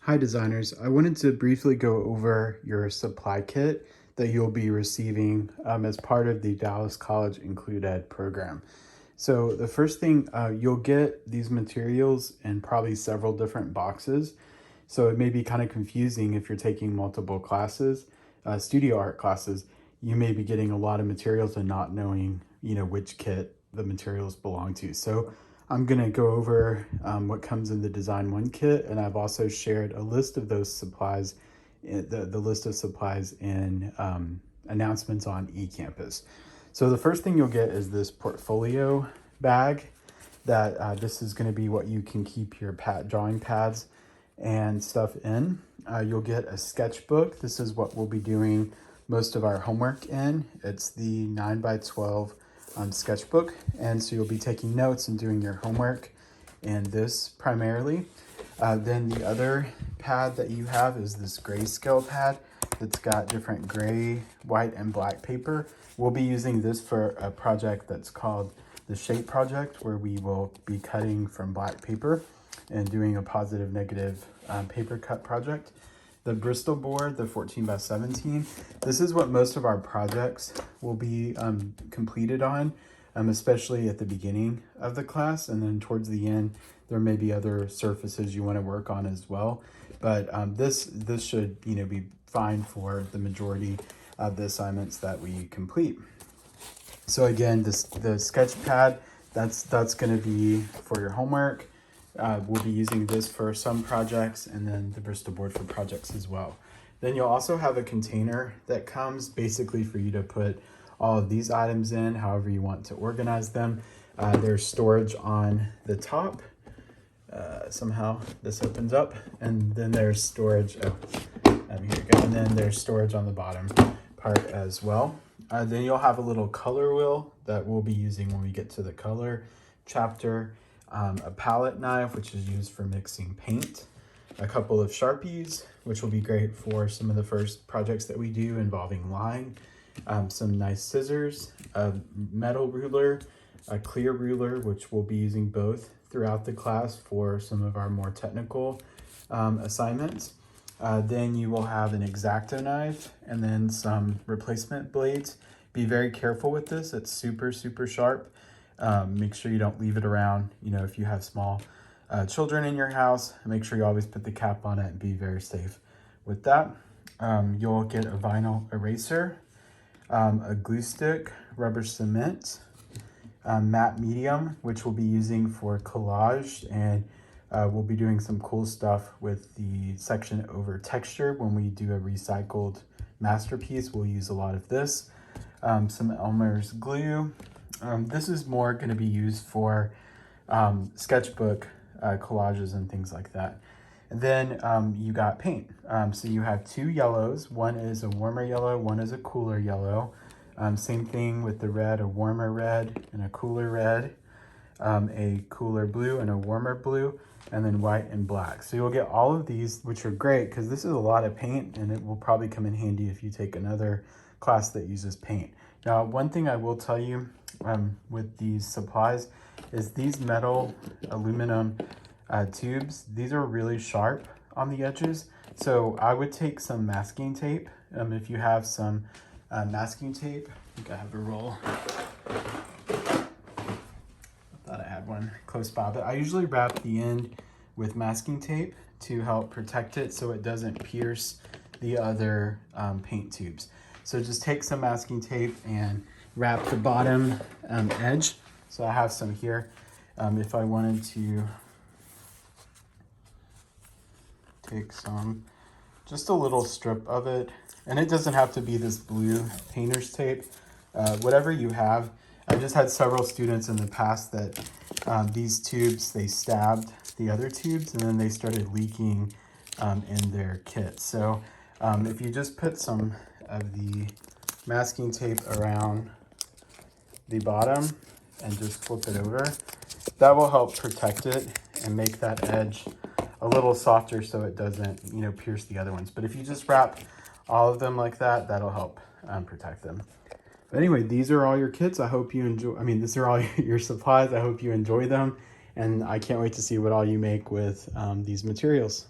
Hi designers, I wanted to briefly go over your supply kit that you'll be receiving as part of the Dallas College Include Ed program. So the first thing, you'll get these materials in probably several different boxes. So it may be kind of confusing if you're taking multiple classes, studio art classes. You may be getting a lot of materials and not knowing, which kit the materials belong to. So I'm gonna go over what comes in the Design One kit, and I've also shared a list of those supplies, the list of supplies in announcements on eCampus. So the first thing you'll get is this portfolio bag that this is gonna be what you can keep your drawing pads and stuff in. You'll get a sketchbook. This is what we'll be doing most of our homework in. It's the 9x12 sketchbook, and so you'll be taking notes and doing your homework in this primarily. Then the other pad that you have is this grayscale pad that's got different gray, white, and black paper. We'll be using this for a project that's called the Shape Project, where we will be cutting from black paper and doing a positive negative paper cut project. The Bristol board, the 14x17, this is what most of our projects will be completed on, especially at the beginning of the class, and then towards the end there may be other surfaces you want to work on as well. But this should be fine for the majority of the assignments that we complete. So again, the sketch pad, that's going to be for your homework. We'll be using this for some projects, and then the Bristol board for projects as well. Then you'll also have a container that comes basically for you to put all of these items in, however you want to organize them. There's storage on the top. Somehow this opens up, and then there's storage. Here we go. And then there's storage on the bottom part as well. Then you'll have a little color wheel that we'll be using when we get to the color chapter. A palette knife, which is used for mixing paint, a couple of Sharpies, which will be great for some of the first projects that we do involving line, some nice scissors, a metal ruler, a clear ruler, which we'll be using both throughout the class for some of our more technical assignments. Then you will have an X-Acto knife and then some replacement blades. Be very careful with this. It's super, super sharp. Make sure you don't leave it around. If you have small children in your house, make sure you always put the cap on it and be very safe with that. You'll get a vinyl eraser, a glue stick, rubber cement, matte medium, which we'll be using for collage, and we'll be doing some cool stuff with the section over texture. When we do a recycled masterpiece, we'll use a lot of this. Some Elmer's glue. This is more going to be used for sketchbook collages and things like that. And then you got paint. So you have two yellows. One is a warmer yellow, one is a cooler yellow. Same thing with the red, a warmer red and a cooler red, a cooler blue and a warmer blue, and then white and black. So you'll get all of these, which are great because this is a lot of paint, and it will probably come in handy if you take another class that uses paint. Now, one thing I will tell you with these supplies is these metal aluminum tubes, these are really sharp on the edges. So I would take some masking tape. If you have some masking tape, I think I have a roll. I thought I had one close by, but I usually wrap the end with masking tape to help protect it so it doesn't pierce the other paint tubes. So just take some masking tape and wrap the bottom edge. So I have some here. If I wanted to take some, just a little strip of it, and it doesn't have to be this blue painter's tape, whatever you have. I've just had several students in the past that these tubes, they stabbed the other tubes and then they started leaking in their kit. So if you just put some of the masking tape around the bottom and just flip it over, that will help protect it and make that edge a little softer so it doesn't pierce the other ones. But if you just wrap all of them like that, that'll help protect them. But anyway, these are all your kits. I hope you enjoy, these are all your supplies. I hope you enjoy them, and I can't wait to see what all you make with these materials.